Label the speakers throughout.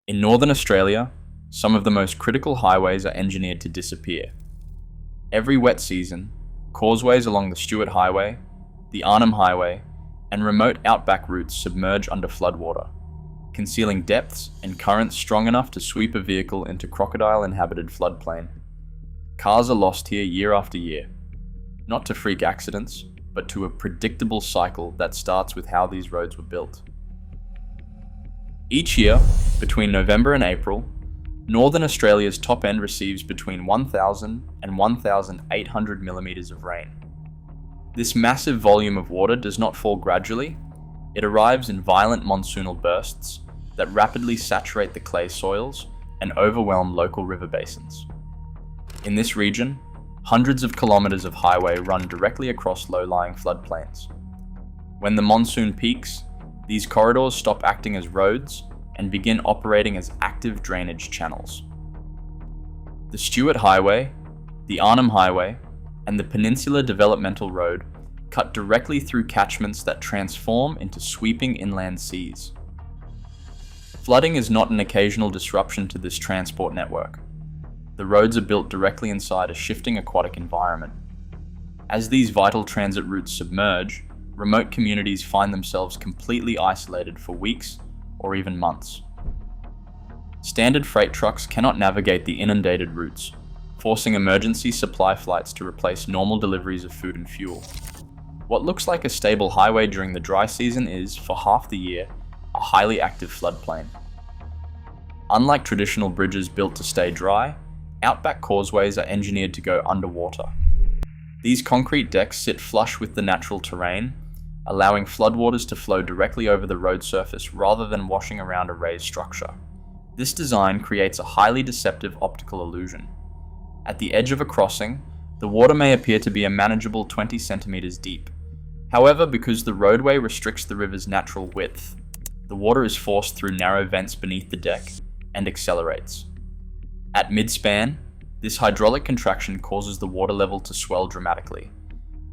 Speaker 1: In northern Australia, some of the most critical highways are engineered to disappear. Every wet season, causeways along the Stuart Highway, the Arnhem Highway, and remote outback routes submerge under floodwater, concealing depths and currents strong enough to sweep a vehicle into crocodile-inhabited floodplain. Cars are lost here year after year, not to freak accidents, but to a predictable cycle that starts with how these roads were built. Each year, between November and April, Northern Australia's top end receives between 1,000 and 1,800 millimetres of rain. This massive volume of water does not fall gradually, it arrives in violent monsoonal bursts that rapidly saturate the clay soils and overwhelm local river basins. In this region, hundreds of kilometres of highway run directly across low-lying floodplains. When the monsoon peaks, these corridors stop acting as roads and begin operating as active drainage channels. The Stuart Highway, the Arnhem Highway, and the Peninsula Developmental Road cut directly through catchments that transform into sweeping inland seas. Flooding is not an occasional disruption to this transport network. The roads are built directly inside a shifting aquatic environment. As these vital transit routes submerge, remote communities find themselves completely isolated for weeks or even months. Standard freight trucks cannot navigate the inundated routes, forcing emergency supply flights to replace normal deliveries of food and fuel. What looks like a stable highway during the dry season is, for half the year, a highly active floodplain. Unlike traditional bridges built to stay dry, Outback causeways are engineered to go underwater. These concrete decks sit flush with the natural terrain, allowing floodwaters to flow directly over the road surface rather than washing around a raised structure. This design creates a highly deceptive optical illusion. At the edge of a crossing, the water may appear to be a manageable 20 centimeters deep. However, because the roadway restricts the river's natural width, the water is forced through narrow vents beneath the deck and accelerates. At mid-span, this hydraulic contraction causes the water level to swell dramatically,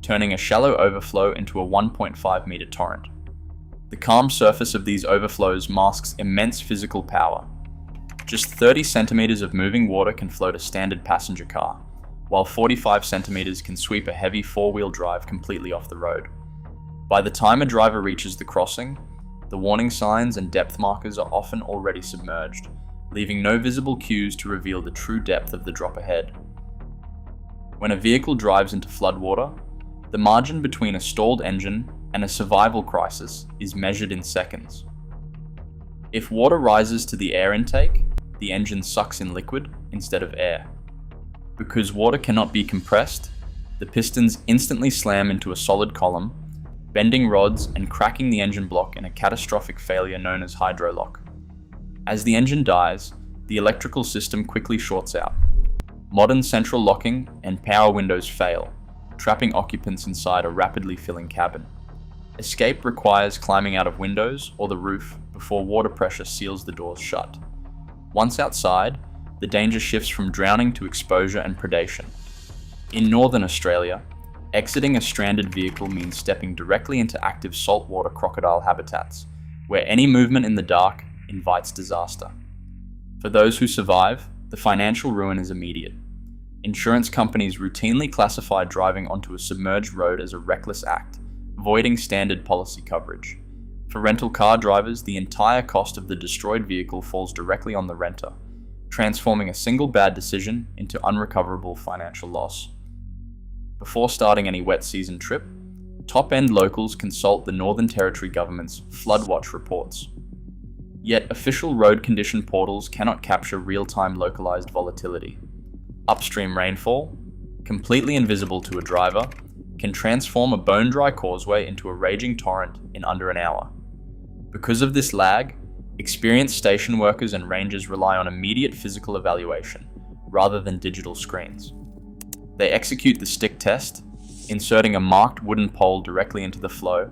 Speaker 1: turning a shallow overflow into a 1.5 meter torrent. The calm surface of these overflows masks immense physical power. Just 30 centimeters of moving water can float a standard passenger car, while 45 centimeters can sweep a heavy four-wheel drive completely off the road. By the time a driver reaches the crossing, the warning signs and depth markers are often already submerged, leaving no visible cues to reveal the true depth of the drop ahead. When a vehicle drives into floodwater, the margin between a stalled engine and a survival crisis is measured in seconds. If water rises to the air intake, the engine sucks in liquid instead of air. Because water cannot be compressed, the pistons instantly slam into a solid column, bending rods and cracking the engine block in a catastrophic failure known as hydrolock. As the engine dies, the electrical system quickly shorts out. Modern central locking and power windows fail, trapping occupants inside a rapidly filling cabin. Escape requires climbing out of windows or the roof before water pressure seals the doors shut. Once outside, the danger shifts from drowning to exposure and predation. In northern Australia, exiting a stranded vehicle means stepping directly into active saltwater crocodile habitats, where any movement in the dark invites disaster. For those who survive, the financial ruin is immediate. Insurance companies routinely classify driving onto a submerged road as a reckless act, voiding standard policy coverage. For rental car drivers, the entire cost of the destroyed vehicle falls directly on the renter, transforming a single bad decision into unrecoverable financial loss. Before starting any wet season trip, top-end locals consult the Northern Territory government's floodwatch reports. Yet official road condition portals cannot capture real-time localized volatility. Upstream rainfall, completely invisible to a driver, can transform a bone-dry causeway into a raging torrent in under an hour. Because of this lag, experienced station workers and rangers rely on immediate physical evaluation, rather than digital screens. They execute the stick test, inserting a marked wooden pole directly into the flow,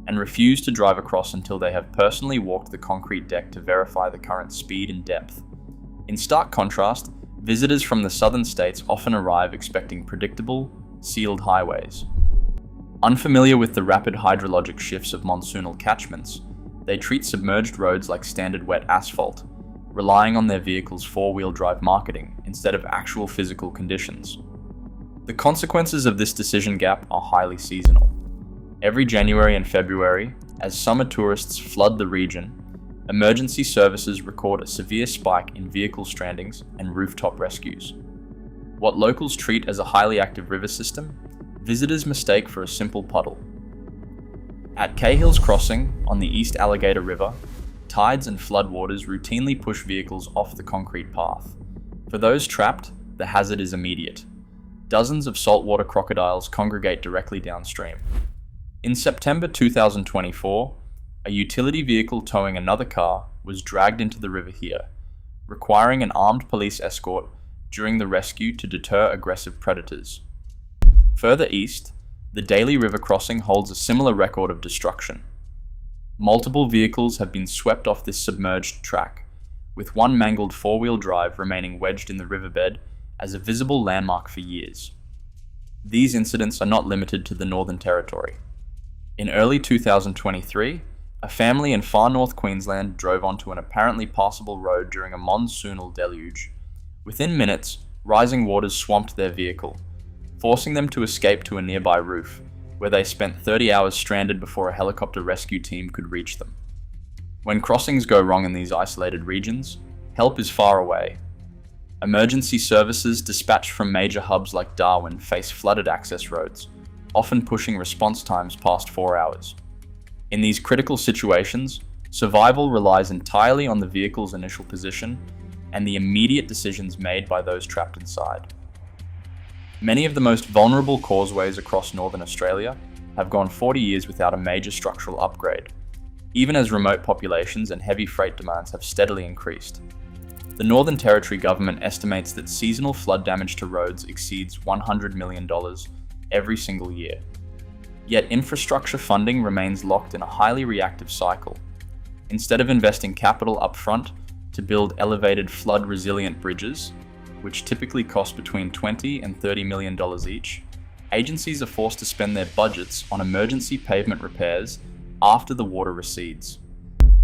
Speaker 1: and refuse to drive across until they have personally walked the concrete deck to verify the current speed and depth. In stark contrast, visitors from the southern states often arrive expecting predictable, sealed highways. Unfamiliar with the rapid hydrologic shifts of monsoonal catchments, they treat submerged roads like standard wet asphalt, relying on their vehicle's four-wheel drive marketing instead of actual physical conditions. The consequences of this decision gap are highly seasonal. Every January and February, as summer tourists flood the region, emergency services record a severe spike in vehicle strandings and rooftop rescues. What locals treat as a highly active river system, visitors mistake for a simple puddle. At Cahill's Crossing on the East Alligator River, tides and floodwaters routinely push vehicles off the concrete path. For those trapped, the hazard is immediate. Dozens of saltwater crocodiles congregate directly downstream. In September 2024, a utility vehicle towing another car was dragged into the river here, requiring an armed police escort during the rescue to deter aggressive predators. Further east, the Daly River crossing holds a similar record of destruction. Multiple vehicles have been swept off this submerged track, with one mangled four-wheel drive remaining wedged in the riverbed as a visible landmark for years. These incidents are not limited to the Northern Territory. In early 2023, a family in far north Queensland drove onto an apparently passable road during a monsoonal deluge. Within minutes, rising waters swamped their vehicle, forcing them to escape to a nearby roof, where they spent 30 hours stranded before a helicopter rescue team could reach them. When crossings go wrong in these isolated regions, help is far away. Emergency services dispatched from major hubs like Darwin face flooded access roads, often pushing response times past 4 hours. In these critical situations, survival relies entirely on the vehicle's initial position and the immediate decisions made by those trapped inside. Many of the most vulnerable causeways across northern Australia have gone 40 years without a major structural upgrade, even as remote populations and heavy freight demands have steadily increased. The Northern Territory government estimates that seasonal flood damage to roads exceeds $100 million every single year. Yet infrastructure funding remains locked in a highly reactive cycle. Instead of investing capital upfront to build elevated flood-resilient bridges, which typically cost between $20 and $30 million each, agencies are forced to spend their budgets on emergency pavement repairs after the water recedes.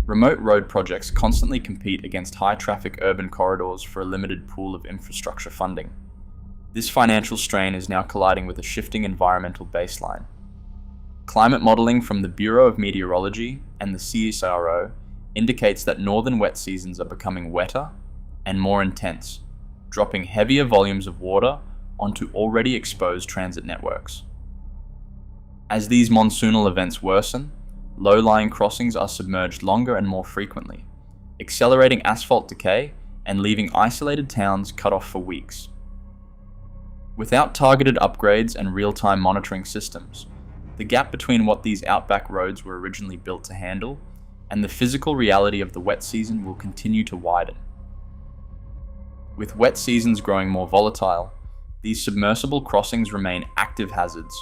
Speaker 1: Remote road projects constantly compete against high-traffic urban corridors for a limited pool of infrastructure funding. This financial strain is now colliding with a shifting environmental baseline. Climate modelling from the Bureau of Meteorology and the CSIRO indicates that northern wet seasons are becoming wetter and more intense, dropping heavier volumes of water onto already exposed transit networks. As these monsoonal events worsen, low-lying crossings are submerged longer and more frequently, accelerating asphalt decay and leaving isolated towns cut off for weeks. Without targeted upgrades and real-time monitoring systems, the gap between what these outback roads were originally built to handle and the physical reality of the wet season will continue to widen. With wet seasons growing more volatile, these submersible crossings remain active hazards.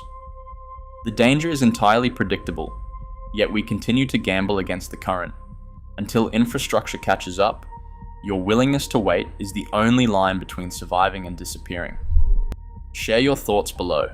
Speaker 1: The danger is entirely predictable, yet we continue to gamble against the current. Until infrastructure catches up, your willingness to wait is the only line between surviving and disappearing. Share your thoughts below.